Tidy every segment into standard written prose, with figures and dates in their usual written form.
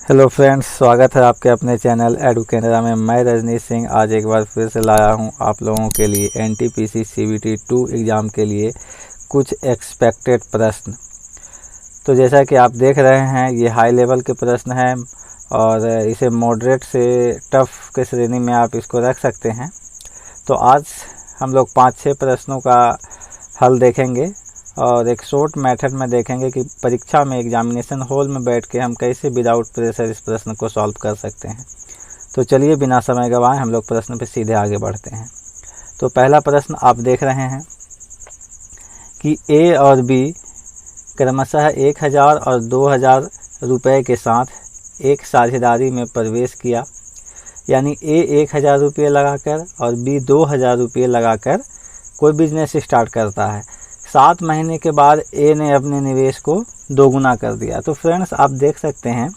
Hello friends, स्वागत है आपके अपने चैनल एडू कैनरा में। मैं रजनीश सिंह आज एक बार फिर से लाया हूं आप लोगों के लिए एनटीपीसी सीबीटी 2 एग्ज़ाम के लिए कुछ एक्सपेक्टेड प्रश्न। तो जैसा कि आप देख रहे हैं, ये हाई लेवल के प्रश्न हैं और इसे मॉडरेट से टफ़ के श्रेणी में आप इसको रख सकते हैं। तो आज हम लोग 5-6 प्रश्नों का हल देखेंगे और एक शॉर्ट मेथड में देखेंगे कि परीक्षा में एग्जामिनेशन हॉल में बैठ के हम कैसे विदाउट प्रेशर इस प्रश्न को सॉल्व कर सकते हैं। तो चलिए बिना समय गंवाए हम लोग प्रश्न पे सीधे आगे बढ़ते हैं। तो पहला प्रश्न आप देख रहे हैं कि ए और बी क्रमशः 1000 और 2000 रुपये के साथ एक साझेदारी में प्रवेश किया, यानी ए 1000 रुपये लगाकर और बी 2000 रुपये लगाकर कोई बिजनेस स्टार्ट करता है। 7 महीने के बाद ए ने अपने निवेश को दोगुना कर दिया। तो फ्रेंड्स, आप देख सकते हैं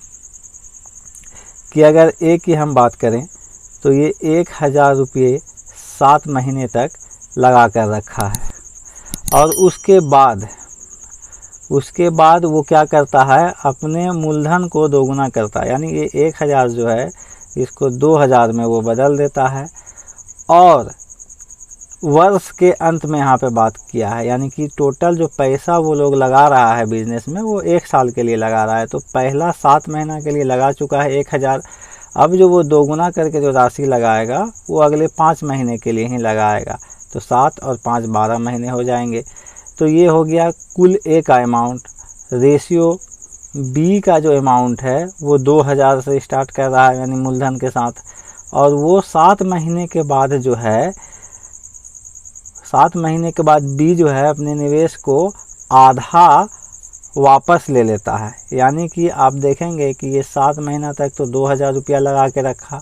कि अगर ए की हम बात करें तो ये 1000 रुपये 7 महीने तक लगा कर रखा है और उसके बाद वो क्या करता है, अपने मूलधन को दोगुना करता है, यानी ये 1000 जो है इसको 2000 में वो बदल देता है। और वर्ष के अंत में यहाँ पे बात किया है, यानी कि टोटल जो पैसा वो लोग लगा रहा है बिजनेस में वो 1 साल के लिए लगा रहा है। तो पहला 7 महीना के लिए लगा चुका है 1000। अब जो वो दोगुना करके जो राशि लगाएगा वो अगले 5 महीने के लिए ही लगाएगा। तो 7 और 5 12 महीने हो जाएंगे। तो ये हो गया कुल ए का अमाउंट। रेशियो बी का जो अमाउंट है वो 2000 से स्टार्ट कर रहा है, यानी मूलधन के साथ, और वो 7 महीने के बाद जो है 7 महीने के बाद बी जो है अपने निवेश को आधा वापस ले लेता है। यानी कि आप देखेंगे कि ये 7 महीना तक तो 2000 रुपया लगा के रखा,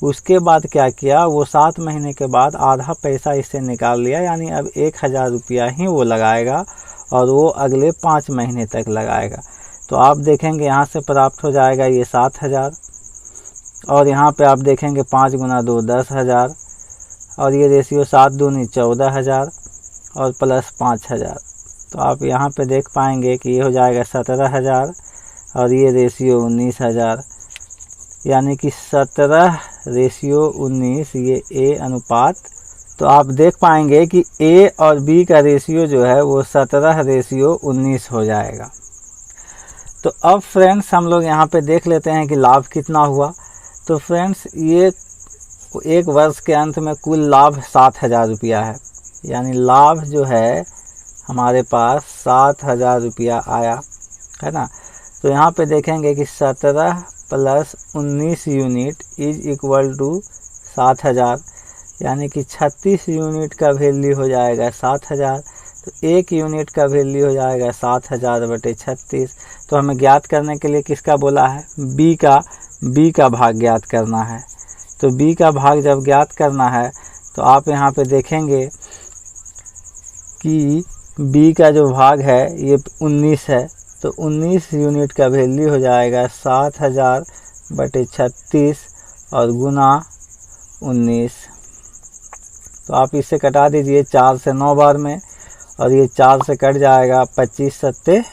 उसके बाद क्या किया, वो 7 महीने के बाद आधा पैसा इससे निकाल लिया, यानी अब 1000 रुपया ही वो लगाएगा और वो अगले 5 महीने तक लगाएगा। तो आप देखेंगे यहाँ से प्राप्त हो जाएगा ये 7000 और यहाँ पे आप देखेंगे 5 गुना 2 10,000 और ये रेशियो 7 दूनी 14,000 और प्लस 5000। तो आप यहाँ पे देख पाएंगे कि ये हो जाएगा 17,000 और ये रेशियो 19,000, यानी कि 17:19 ये ए अनुपात। तो आप देख पाएंगे कि ए और बी का रेशियो जो है वो 17:19 हो जाएगा। तो अब फ्रेंड्स हम लोग यहाँ पे देख लेते हैं कि लाभ कितना हुआ। तो फ्रेंड्स, ये एक वर्ष के अंत में कुल लाभ 7000 रुपया है, यानी लाभ जो है हमारे पास 7000 रुपया आया है ना। तो यहाँ पे देखेंगे कि 17 + 19 यूनिट इज इक्वल टू 7000, यानी कि 36 यूनिट का वैल्यू हो जाएगा 7000। तो 1 यूनिट का वैल्यू हो जाएगा 7000/36। तो हमें ज्ञात करने के लिए किसका बोला है, बी का भाग ज्ञात करना है। तो बी का भाग जब ज्ञात करना है तो आप यहाँ पे देखेंगे कि बी का जो भाग है ये 19 है। तो 19 यूनिट का वैल्यू हो जाएगा 7000/36 और गुना 19। तो आप इससे कटा दीजिए 4 से 9 बार में, और ये 4 से कट जाएगा 25 सत्ते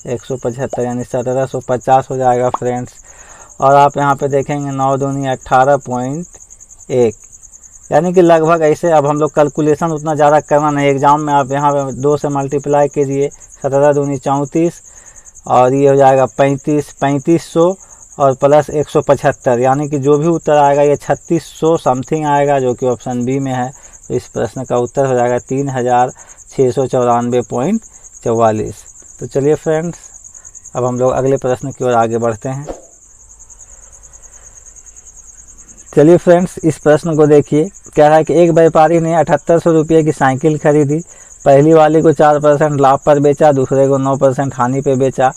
175, यानी 1750 हो जाएगा फ्रेंड्स। और आप यहाँ पे देखेंगे 9 दूनी 18.1, यानी कि लगभग ऐसे। अब हम लोग कैलकुलेशन उतना ज़्यादा करना नहीं, एग्जाम में आप यहाँ पे 2 से मल्टीप्लाई कीजिए, 17 दूनी 34 और ये हो जाएगा 3500 और प्लस 175, यानी कि जो भी उत्तर आएगा ये 3600 समथिंग आएगा, जो कि ऑप्शन बी में है। तो इस प्रश्न का उत्तर हो जाएगा 3694.44। तो चलिए फ्रेंड्स, अब हम लोग अगले प्रश्न की ओर आगे बढ़ते हैं। चलिए फ्रेंड्स, इस प्रश्न को देखिए। कह रहा है कि एक व्यापारी ने 7800 रुपये की साइकिल खरीदी। पहली वाली को 4% लाभ पर बेचा, दूसरे को 9% हानि पे बेचा।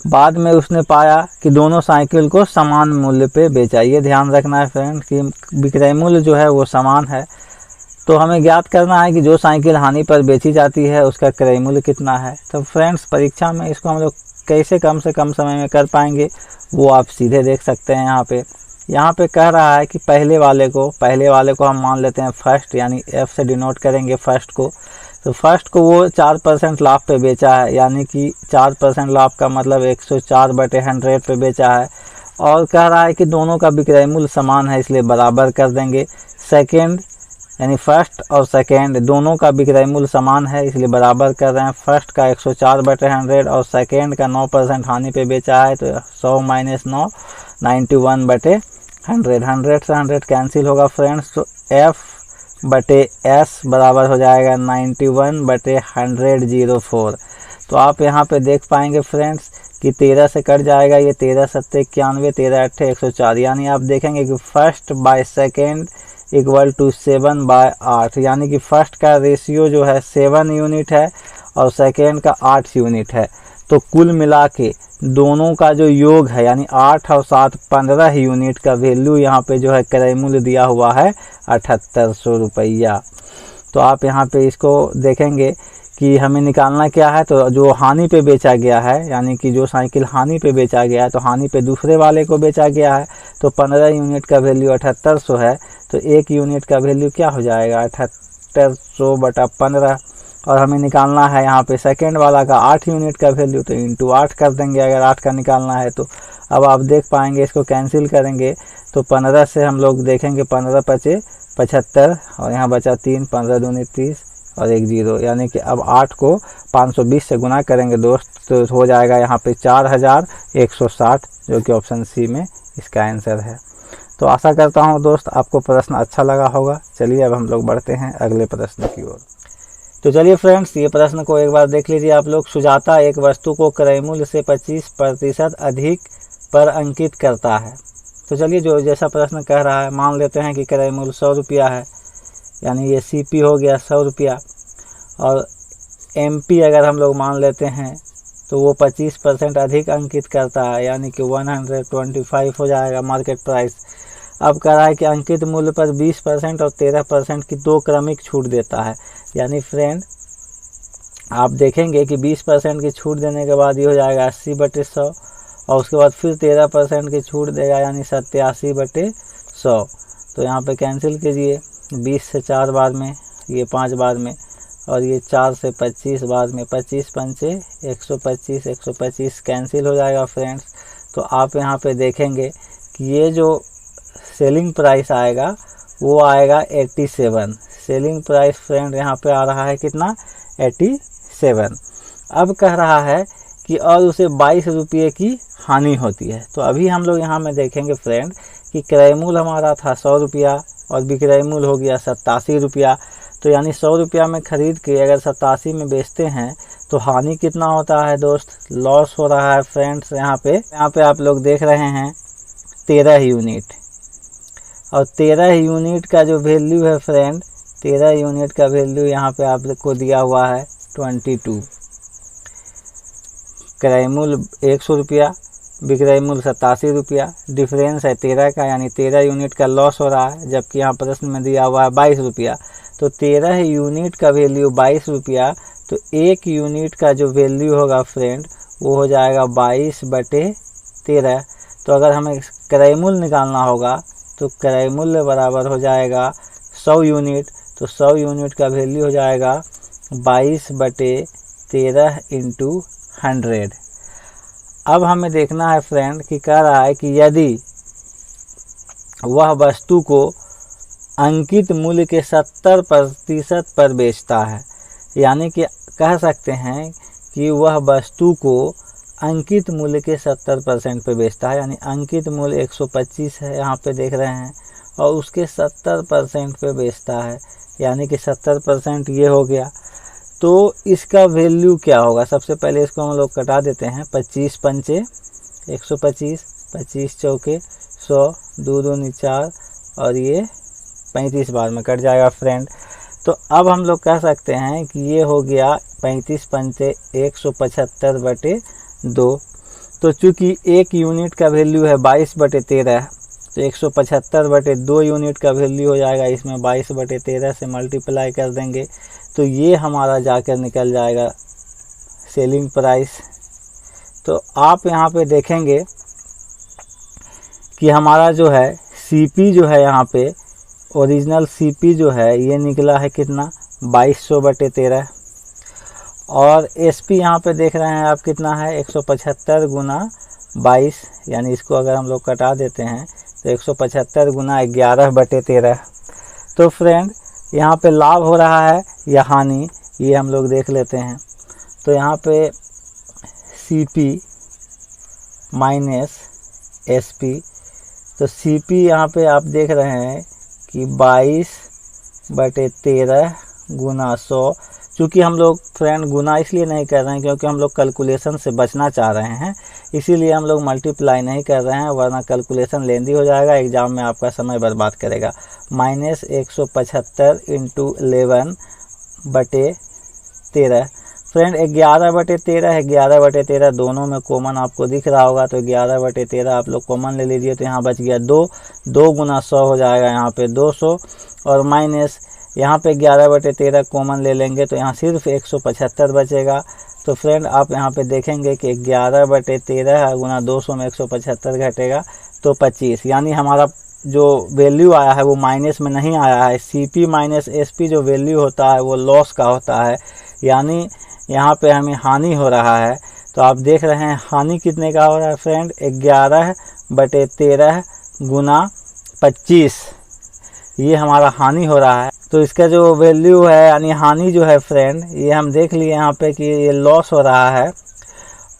बाद में उसने पाया कि दोनों साइकिल को समान मूल्य पे बेचा। ये ध्यान रखना है फ्रेंड्स कि विक्रय मूल्य जो है वो समान है। तो हमें ज्ञात करना है कि जो साइकिल हानि पर बेची जाती है उसका क्रय मूल्य कितना है। तो फ्रेंड्स, परीक्षा में इसको हम लोग कैसे कम से कम समय में कर पाएंगे वो आप सीधे देख सकते हैं। यहाँ पे कह रहा है कि पहले वाले को हम मान लेते हैं फर्स्ट, यानी एफ से डिनोट करेंगे फर्स्ट को। तो फर्स्ट को वो 4% लाभ पे बेचा है, यानी कि 4% लाभ का मतलब 104/100 पे बेचा है। और कह रहा है कि दोनों का विक्रय मूल्य समान है, इसलिए बराबर कर देंगे। सेकेंड यानी फर्स्ट और सेकेंड दोनों का विक्रय मूल्य समान है, इसलिए बराबर कर रहे हैं। फर्स्ट का 104/100 और सेकेंड का 9% हानि पे बेचा है, तो 100 - 9 91/100। 100 से 100 कैंसिल होगा फ्रेंड्स, तो F/S बराबर हो जाएगा 91/100 तो आप यहाँ पे देख पाएंगे फ्रेंड्स कि 13 से कट जाएगा, ये 13 7 91, 13 8 104, यानी आप देखेंगे कि first by second equal to 7/8, यानी कि फर्स्ट का रेशियो जो है 7 यूनिट है और सेकेंड का 8 यूनिट है। तो कुल मिला के दोनों का जो योग है यानी 8 और 7 15 यूनिट का वैल्यू यहाँ पे जो है क्रय मूल्य दिया हुआ है 7800 रुपया। तो आप यहाँ पे इसको देखेंगे कि हमें निकालना क्या है, तो जो हानि पे बेचा गया है यानी कि जो साइकिल हानि पे बेचा गया है, तो हानि पे दूसरे वाले को बेचा गया है, तो 15 यूनिट का वैल्यू 7800 है, तो 1 यूनिट का वैल्यू क्या हो जाएगा 7800/15। और हमें निकालना है यहाँ पे सेकेंड वाला का 8 यूनिट का वैल्यू, तो इंटू 8 कर देंगे अगर 8 का निकालना है तो। अब आप देख पाएंगे, इसको कैंसिल करेंगे तो 15 से हम लोग देखेंगे 15 × 5 = 75 और यहाँ बचा 3, 15 दूनी 30 और 1 0, यानी कि अब 8 को 520 से गुना करेंगे दोस्त, तो हो जाएगा यहाँ पे 4160, जो कि ऑप्शन सी में इसका आंसर है। तो आशा करता हूँ दोस्त आपको प्रश्न अच्छा लगा होगा। चलिए अब हम लोग बढ़ते हैं अगले प्रश्न की ओर। तो चलिए फ्रेंड्स, ये प्रश्न को एक बार देख लीजिए आप लोग। सुजाता एक वस्तु को क्रय मूल्य से 25% अधिक पर अंकित करता है। तो चलिए जो जैसा प्रश्न कह रहा है, मान लेते हैं कि क्रय मूल्य 100 रुपया है, यानी ये CP हो गया 100 रुपया, और MP अगर हम लोग मान लेते हैं तो वो 25% अधिक अंकित करता है, यानी कि 125 हो जाएगा मार्केट प्राइस। अब कह रहा है कि अंकित मूल्य पर 20% और 13% की 2 क्रमिक छूट देता है। यानी फ्रेंड आप देखेंगे कि 20% की छूट देने के बाद ये हो जाएगा 80/100 और उसके बाद फिर 13% की छूट देगा, यानी 87/100। तो यहाँ पे कैंसिल कीजिए, 20 से 4 बार में, ये 5 बार में, और ये 4 से 25 बार में, 25 पंचे 125, 125 कैंसिल हो जाएगा फ्रेंड्स। तो आप यहाँ पे देखेंगे कि ये जो सेलिंग प्राइस आएगा वो आएगा 87। सेलिंग प्राइस फ्रेंड यहाँ पे आ रहा है कितना 87। अब कह रहा है कि और उसे 22 रुपये की हानि होती है। तो अभी हम लोग यहाँ में देखेंगे फ्रेंड कि क्रय मूल्य हमारा था 100 रुपया और विक्रय मूल्य हो गया 87 रुपया। तो यानी 100 रुपया में खरीद के अगर 87 में बेचते हैं तो हानि कितना होता है दोस्त, लॉस हो रहा है फ्रेंड्स। यहाँ पे आप लोग देख रहे हैं 13 यूनिट, और 13 यूनिट का जो वैल्यू है फ्रेंड, 13 यूनिट का वैल्यू यहाँ पे आपको दिया हुआ है 22। क्रय मूल्य 100 रुपया, विक्रय मूल्य 87 रुपया, डिफरेंस है 13 का, यानी 13 यूनिट का लॉस हो रहा है, जबकि यहाँ प्रश्न में दिया हुआ है 22 रुपया। तो 13 यूनिट का वैल्यू 22 रुपया, तो 1 यूनिट का जो वैल्यू होगा फ्रेंड वो हो जाएगा 22/13। तो अगर हमें क्रय मूल्य निकालना होगा तो क्रय मूल्य बराबर हो जाएगा 100 यूनिट, तो 100 यूनिट का वैल्यू हो जाएगा 22/13 × 100। अब हमें देखना है फ्रेंड कि कह रहा है कि यदि वह वस्तु को अंकित मूल्य के 70% पर बेचता है, यानी कि कह सकते हैं कि वह वस्तु को अंकित मूल्य के 70% पे बेचता है, यानी अंकित मूल्य 125 है यहाँ पे देख रहे हैं, और उसके 70% पे बेचता है, यानी कि 70% ये हो गया। तो इसका वैल्यू क्या होगा, सबसे पहले इसको हम लोग कटा देते हैं। 25 पंचे 125, 25 चौके 100, 2 दूनी 4 और ये 35 बार में कट जाएगा फ्रेंड। तो अब हम लोग कह सकते हैं कि ये हो गया 35 पंचे 175/2। तो चूँकि 1 यूनिट का वैल्यू है 22/13, तो 175/2 यूनिट का वैल्यू हो जाएगा, इसमें 22/13 से मल्टीप्लाई कर देंगे, तो ये हमारा जाकर निकल जाएगा सेलिंग प्राइस। तो आप यहाँ पे देखेंगे कि हमारा जो है CP जो है यहाँ पे ओरिजिनल CP जो है ये निकला है कितना 2200/13, और SP यहाँ पे देख रहे हैं आप कितना है 175 गुना 22, यानी इसको अगर हम लोग कटा देते हैं तो 175 गुना 11/13। तो फ्रेंड यहाँ पे लाभ हो रहा है या हानि, ये हम लोग देख लेते हैं। तो यहाँ पे CP माइनस SP, तो CP यहाँ पे आप देख रहे हैं कि 22/13 गुना 100। चूँकि हम लोग फ्रेंड गुना इसलिए नहीं कर रहे हैं क्योंकि हम लोग कैलकुलेशन से बचना चाह रहे हैं, इसीलिए हम लोग मल्टीप्लाई नहीं कर रहे हैं, वरना कैलकुलेशन लेंदी हो जाएगा, एग्ज़ाम में आपका समय बर्बाद करेगा। Minus 175 into 11/13। फ्रेंड 11/13 11/13 दोनों में कॉमन आपको दिख रहा होगा, तो 11/13 आप लोग कॉमन ले लीजिए, तो यहाँ बच गया 2 गुना 100 हो जाएगा यहाँ पे 200, और माइनस यहाँ पे 11/13 कॉमन ले लेंगे तो यहाँ सिर्फ 175 बचेगा। तो फ्रेंड आप यहाँ पे देखेंगे कि 11/13 गुना 200 में 175 घटेगा तो 25, यानी हमारा जो वैल्यू आया है वो माइनस में नहीं आया है। CP माइनस SP जो वैल्यू होता है वो लॉस का होता है, यानी यहाँ पे हमें हानि हो रहा है। तो आप देख रहे हैं हानि कितने का हो रहा है फ्रेंड, 11/13 गुना 25, ये हमारा हानि हो रहा है। तो इसका जो वैल्यू है यानी हानि जो है फ्रेंड, ये हम देख लिए यहाँ पे कि ये लॉस हो रहा है,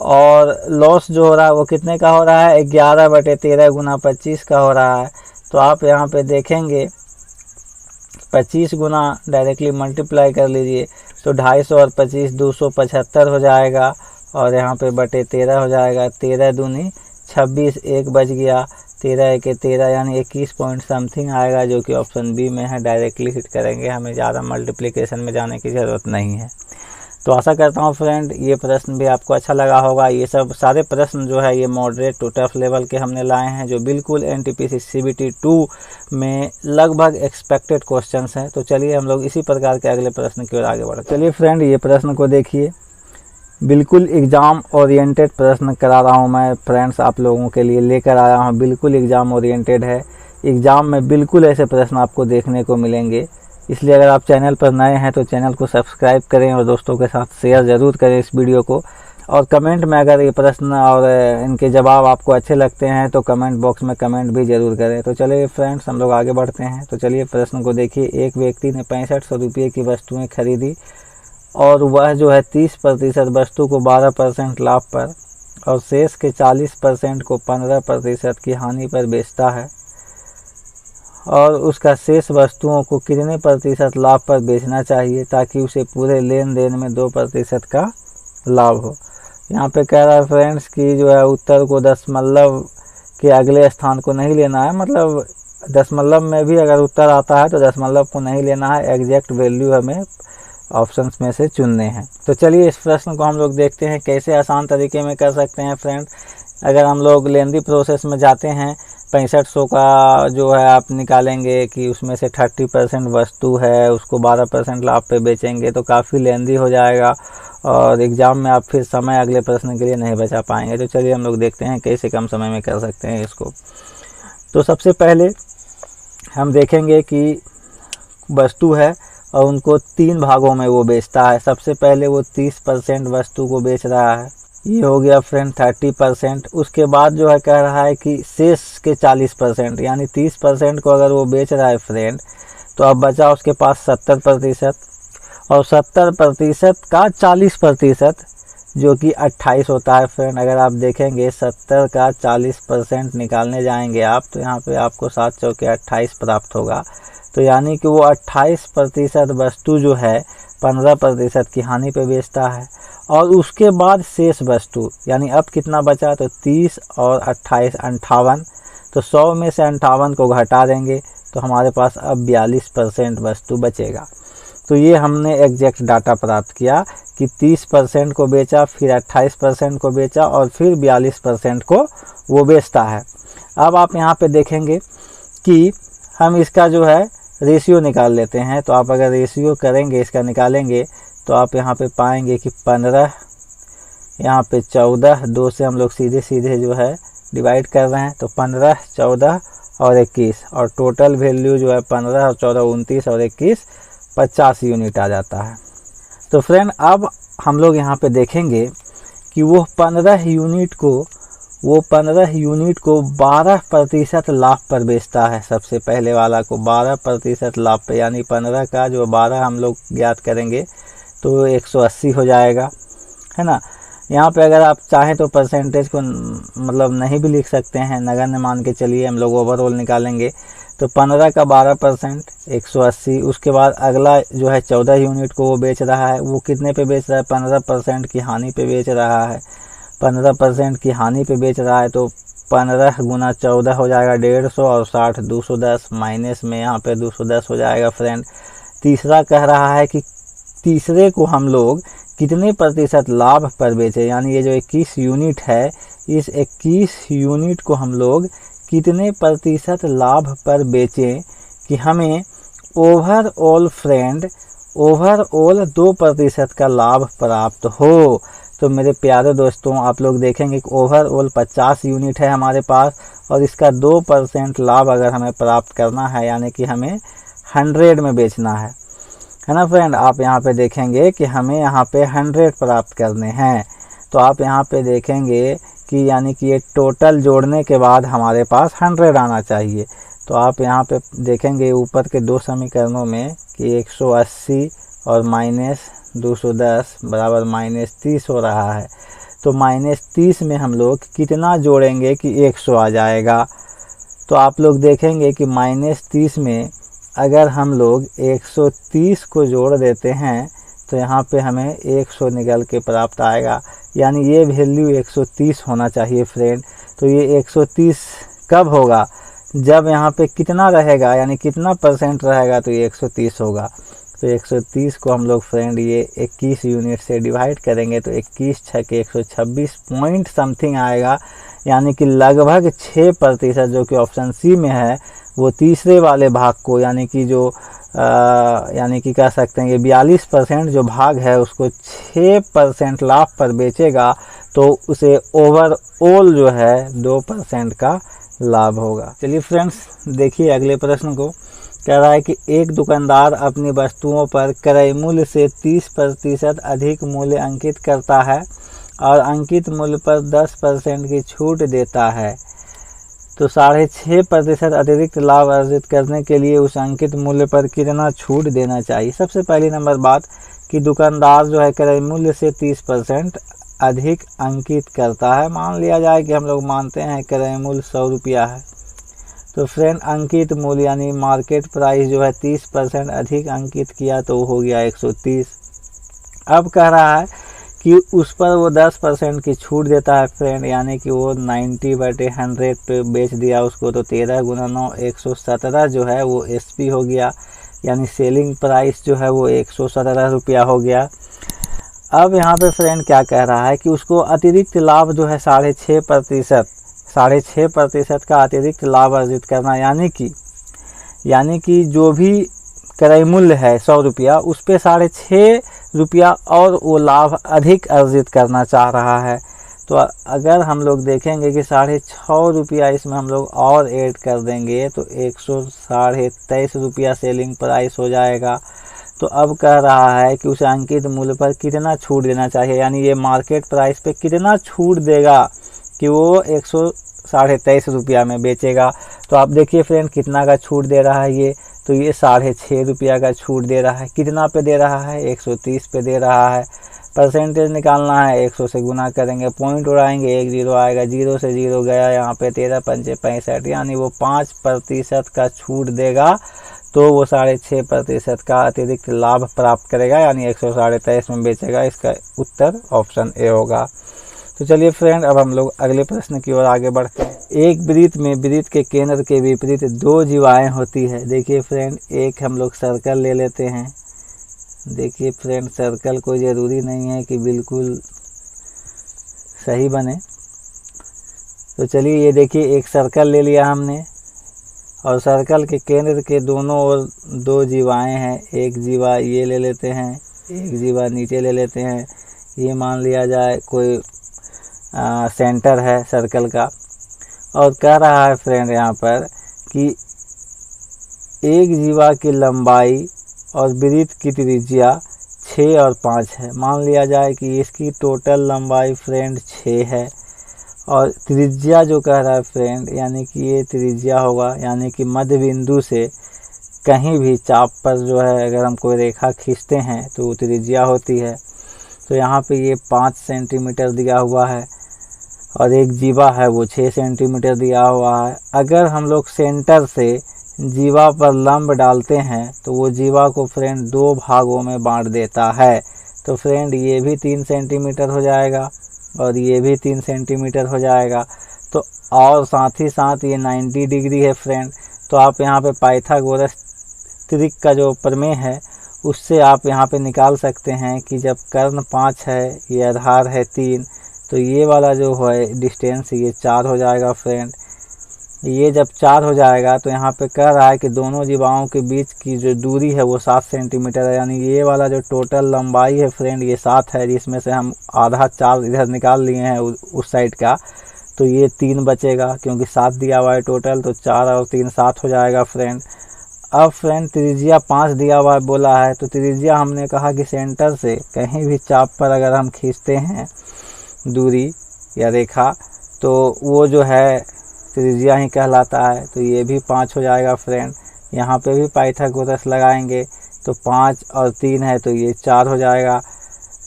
और लॉस जो हो रहा है वो कितने का हो रहा है, 11/13 गुना 25 का हो रहा है। तो आप यहाँ पे देखेंगे 25 गुना डायरेक्टली मल्टीप्लाई कर लीजिए, तो 250 और 25 275 हो जाएगा, और यहाँ पे /13 हो जाएगा। 13 दूनी 26, 1 बच गया, 13 1 13, यानी 21 पॉइंट समथिंग आएगा, जो कि ऑप्शन बी में है। डायरेक्टली हिट करेंगे, हमें ज़्यादा मल्टीप्लिकेशन में जाने की ज़रूरत नहीं है। तो आशा करता हूँ फ्रेंड ये प्रश्न भी आपको अच्छा लगा होगा। ये सब सारे प्रश्न जो है ये मॉडरेट टू टफ लेवल के हमने लाए हैं, जो बिल्कुल NTPC CBT 2 में लगभग एक्सपेक्टेड क्वेश्चंस हैं। तो चलिए हम लोग इसी प्रकार के अगले प्रश्न की ओर आगे बढ़ते हैं। चलिए फ्रेंड ये प्रश्न को देखिए, बिल्कुल एग्ज़ाम ओरिएंटेड प्रश्न करा रहा हूँ मैं फ्रेंड्स, आप लोगों के लिए लेकर आया हूँ, बिल्कुल एग्ज़ाम ओरिएंटेड है। एग्ज़ाम में बिल्कुल ऐसे प्रश्न आपको देखने को मिलेंगे, इसलिए अगर आप चैनल पर नए हैं तो चैनल को सब्सक्राइब करें और दोस्तों के साथ शेयर ज़रूर करें इस वीडियो को। और कमेंट में अगर ये प्रश्न और इनके जवाब आपको अच्छे लगते हैं तो कमेंट बॉक्स में कमेंट भी ज़रूर करें। तो चलिए फ्रेंड्स हम लोग आगे बढ़ते हैं। तो चलिए प्रश्न को देखिए। एक व्यक्ति ने 6500 रुपये की वस्तुएँ खरीदी और वह जो है 30% वस्तु को 12% लाभ पर और शेष के 40% को 15% की हानि पर बेचता है, और उसका शेष वस्तुओं को कितने प्रतिशत लाभ पर बेचना चाहिए ताकि उसे पूरे लेन देन में 2% का लाभ हो। यहाँ पे कह रहा है फ्रेंड्स कि जो है उत्तर को दशमलव के अगले स्थान को नहीं लेना है, मतलब दशमलव में भी अगर उत्तर आता है तो दशमलव को नहीं लेना है, एग्जैक्ट वैल्यू हमें ऑप्शंस में से चुनने हैं। तो चलिए इस प्रश्न को हम लोग देखते हैं कैसे आसान तरीके में कर सकते हैं फ्रेंड। अगर हम लोग लेंदी प्रोसेस में जाते हैं, 6500 का जो है आप निकालेंगे कि उसमें से 30% वस्तु है, उसको 12% लाभ पे बेचेंगे तो काफ़ी लेंदी हो जाएगा, और एग्ज़ाम में आप फिर समय अगले प्रश्न के लिए नहीं बचा पाएंगे। तो चलिए हम लोग देखते हैं कैसे कम समय में कर सकते हैं इसको। तो सबसे पहले हम देखेंगे कि वस्तु है और उनको 3 भागों में वो बेचता है। सबसे पहले वो 30% वस्तु को बेच रहा है, ये हो गया फ्रेंड 30%। उसके बाद जो है कह रहा है कि शेष के 40%, यानी 30% को अगर वो बेच रहा है फ्रेंड, तो अब बचा उसके पास 70%, और 70% का 40% जो कि 28 होता है फ्रेंड। अगर आप देखेंगे 70 का 40% निकालने जाएंगे आप तो यहाँ पे आपको 7 चौके 28 प्राप्त होगा। तो यानी कि वो 28% वस्तु जो है 15% की हानि पे बेचता है, और उसके बाद शेष वस्तु यानी अब कितना बचा, तो 30 और 28 58, तो 100 में से 58 को घटा देंगे तो हमारे पास अब 42% वस्तु बचेगा। तो ये हमने एग्जैक्ट डाटा प्राप्त किया कि 30% को बेचा, फिर 28% को बेचा, और फिर 42% को वो बेचता है। अब आप यहाँ पे देखेंगे कि हम इसका जो है रेशियो निकाल लेते हैं। तो आप अगर रेशियो करेंगे, इसका निकालेंगे, तो आप यहाँ पे पाएंगे कि 15, यहाँ पे 14, 2 से हम लोग सीधे सीधे जो है डिवाइड कर रहे हैं, तो 15, 14 और 21, और टोटल वैल्यू जो है 15 और 14 29 और 21 50 यूनिट आ जाता है। तो फ्रेंड अब हम लोग यहाँ पे देखेंगे कि वो 15 यूनिट को वो 15 यूनिट को 12% लाभ पर बेचता है। सबसे पहले वाला को 12% लाभ पे, यानी 15 का जो 12 हम लोग ज्ञात करेंगे तो 180 हो जाएगा, है ना। यहाँ पे अगर आप चाहें तो परसेंटेज को मतलब नहीं भी लिख सकते हैं, नगण्य मान के चलिए, हम लोग ओवरऑल निकालेंगे तो 15 का 12% 180। उसके बाद अगला जो है 14 यूनिट को वो बेच रहा है, वो कितने पे बेच रहा है, 15% की हानि पे बेच रहा है। 15% की हानि पे बेच रहा है तो 15 गुना 14 हो जाएगा 150, और 60 210, माइनस में यहाँ पे 210 हो जाएगा फ्रेंड। तीसरा कह रहा है कि तीसरे को हम लोग कितने प्रतिशत लाभ पर बेचे, यानी ये जो 21 यूनिट है, इस 21 यूनिट को हम लोग कितने प्रतिशत लाभ पर बेचें कि हमें ओवरऑल फ्रेंड ओवरऑल 2% का लाभ प्राप्त हो। तो मेरे प्यारे दोस्तों, आप लोग देखेंगे कि ओवरऑल 50 यूनिट है हमारे पास, और इसका 2% लाभ अगर हमें प्राप्त करना है, यानी कि हमें 100 में बेचना है ना फ्रेंड। आप यहाँ पे देखेंगे कि हमें यहाँ पे 100 प्राप्त करने हैं, तो आप यहाँ पे देखेंगे कि यानी कि ये टोटल जोड़ने के बाद हमारे पास 100 आना चाहिए। तो आप यहाँ पे देखेंगे ऊपर के दो समीकरणों में कि 180 और माइनस 210 बराबर -30 हो रहा है। तो -30 में हम लोग कितना जोड़ेंगे कि 100 आ जाएगा। तो आप लोग देखेंगे कि -30 में अगर हम लोग 130 को जोड़ देते हैं तो यहाँ पे हमें 100 निकल के प्राप्त आएगा, यानी ये वैल्यू 130 होना चाहिए फ्रेंड। तो ये 130 कब होगा, जब यहाँ पे कितना रहेगा, यानी कितना परसेंट रहेगा, तो ये 130 होगा। तो 130 को हम लोग फ्रेंड ये 21 यूनिट से डिवाइड करेंगे तो 21 छके 126 पॉइंट समथिंग आएगा, यानी कि लगभग 6%, जो कि ऑप्शन सी में है, वो तीसरे वाले भाग को, यानी कि जो यानी कि कह सकते हैं कि 42% जो भाग है उसको 6% लाभ पर बेचेगा, तो उसे ओवरऑल जो है 2% का लाभ होगा। चलिए फ्रेंड्स, देखिए अगले प्रश्न को। कह रहा है कि एक दुकानदार अपनी वस्तुओं पर क्रय मूल्य से 30% अधिक मूल्य अंकित करता है और अंकित मूल्य पर 10% की छूट देता है, तो 6.5% अतिरिक्त लाभ अर्जित करने के लिए उस अंकित मूल्य पर कितना छूट देना चाहिए। सबसे पहली नंबर बात कि दुकानदार जो है क्रय मूल्य से 30% अधिक अंकित करता है। मान लिया जाए कि हम लोग मानते हैं क्रय मूल्य 100 रुपया है, तो फ्रेंड अंकित मूल्य यानी मार्केट प्राइस जो है 30% अधिक अंकित किया तो हो गया 130। अब कह रहा है कि उस पर वो 10% की छूट देता है फ्रेंड, यानी कि वो 90/100 पे बेच दिया उसको, तो 13 गुना 9 117 जो है वो एसपी हो गया, यानी सेलिंग प्राइस जो है वो 117 रुपया हो गया। अब यहाँ पे फ्रेंड क्या कह रहा है कि उसको अतिरिक्त लाभ जो है 6.5% का अतिरिक्त लाभ अर्जित करना, यानी कि जो भी क्रय मूल्य है 100 रुपया, उस पे 6.5 रुपया और वो लाभ अधिक अर्जित करना चाह रहा है। तो अगर हम लोग देखेंगे कि 6.5 रुपया इसमें हम लोग और ऐड कर देंगे तो 123 रुपया सेलिंग प्राइस हो जाएगा। तो अब कह रहा है कि उस अंकित मूल्य पर कितना छूट देना चाहिए, यानी ये मार्केट प्राइस पे कितना छूट देगा कि वो 123 रुपया में बेचेगा। तो आप देखिए फ्रेंड कितना का छूट दे रहा है ये, तो ये 6.5 रुपया का छूट दे रहा है। कितना पे दे रहा है, 130 पे दे रहा है। परसेंटेज निकालना है, 100 से गुना करेंगे, पॉइंट उड़ाएंगे, 1 0 आएगा, 0 से 0 गया, यहाँ पे 13 पंचे 65, यानी वो 5% का छूट देगा, तो वो 6.5% का अतिरिक्त लाभ प्राप्त करेगा, यानी 123 में बेचेगा। इसका उत्तर ऑप्शन ए होगा। तो चलिए फ्रेंड, अब हम लोग अगले प्रश्न की ओर आगे बढ़ते हैं। एक वृत्त में वृत्त के केंद्र के विपरीत 2 जीवाएं होती है। देखिए फ्रेंड, एक हम लोग सर्कल ले लेते हैं। देखिए फ्रेंड, सर्कल कोई ज़रूरी नहीं है कि बिल्कुल सही बने। तो चलिए ये देखिए, एक सर्कल ले लिया हमने और सर्कल के केंद्र के दोनों ओर 2 जीवाएँ हैं। एक जीवा ये ले लेते हैं, एक जीवा नीचे ले लेते हैं। ये मान लिया जाए कोई सेंटर है सर्कल का, और कह रहा है फ्रेंड यहाँ पर कि एक जीवा की लंबाई और वृत्त की त्रिज्या 6 और 5 है। मान लिया जाए कि इसकी टोटल लंबाई फ्रेंड 6 है और त्रिज्या जो कह रहा है फ्रेंड, यानी कि ये त्रिज्या होगा, यानी कि मध्य बिंदु से कहीं भी चाप पर जो है अगर हम कोई रेखा खींचते हैं तो वो त्रिज्या होती है। तो यहाँ पे ये 5 सेंटीमीटर दिया हुआ है और एक जीवा है वो 6 सेंटीमीटर दिया हुआ है। अगर हम लोग सेंटर से जीवा पर लंब डालते हैं तो वो जीवा को फ्रेंड 2 भागों में बांट देता है। तो फ्रेंड ये भी 3 सेंटीमीटर हो जाएगा और ये भी 3 सेंटीमीटर हो जाएगा। तो और साथ ही साथ ये 90 डिग्री है फ्रेंड। तो आप यहाँ पे पाइथागोरस त्रिक का जो प्रमेय है उससे आप यहाँ पे निकाल सकते हैं कि जब कर्ण 5 है, ये आधार है 3, तो ये वाला जो है डिस्टेंस ये 4 हो जाएगा फ्रेंड। ये जब 4 हो जाएगा तो यहाँ पे कह रहा है कि दोनों जीवाओं के बीच की जो दूरी है वो 7 सेंटीमीटर है, यानी ये वाला जो टोटल लंबाई है फ्रेंड ये 7 है, जिसमें से हम आधा 4 इधर निकाल लिए हैं उस साइड का, तो ये 3 बचेगा क्योंकि 7 दिया हुआ है टोटल, तो 4 और 3 7 हो जाएगा फ्रेंड। अब फ्रेंड त्रिज्या 5 दिया हुआ है बोला है, तो त्रिज्या हमने कहा कि सेंटर से कहीं भी चाप पर अगर हम खींचते हैं दूरी या रेखा तो वो जो है त्रिज्या ही कहलाता है। तो ये भी 5 हो जाएगा फ्रेंड। यहाँ पे भी पाइथागोरस लगाएंगे तो 5 और 3 है तो ये 4 हो जाएगा।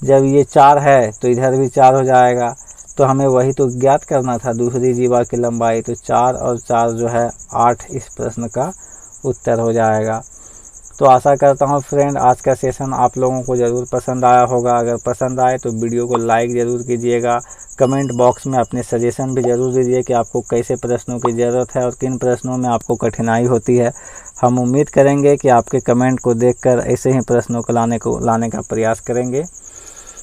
जब ये 4 है तो इधर भी 4 हो जाएगा। तो हमें वही तो ज्ञात करना था दूसरी जीवा की लंबाई, तो 4 और 4 जो है 8 इस प्रश्न का उत्तर हो जाएगा। तो आशा करता हूँ फ्रेंड आज का सेशन आप लोगों को ज़रूर पसंद आया होगा। अगर पसंद आए तो वीडियो को लाइक ज़रूर कीजिएगा। कमेंट बॉक्स में अपने सजेशन भी ज़रूर दीजिए कि आपको कैसे प्रश्नों की ज़रूरत है और किन प्रश्नों में आपको कठिनाई होती है। हम उम्मीद करेंगे कि आपके कमेंट को देखकर ऐसे ही प्रश्नों को लाने का प्रयास करेंगे।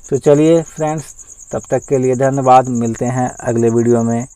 तो चलिए फ्रेंड्स, तब तक के लिए धन्यवाद। मिलते हैं अगले वीडियो में।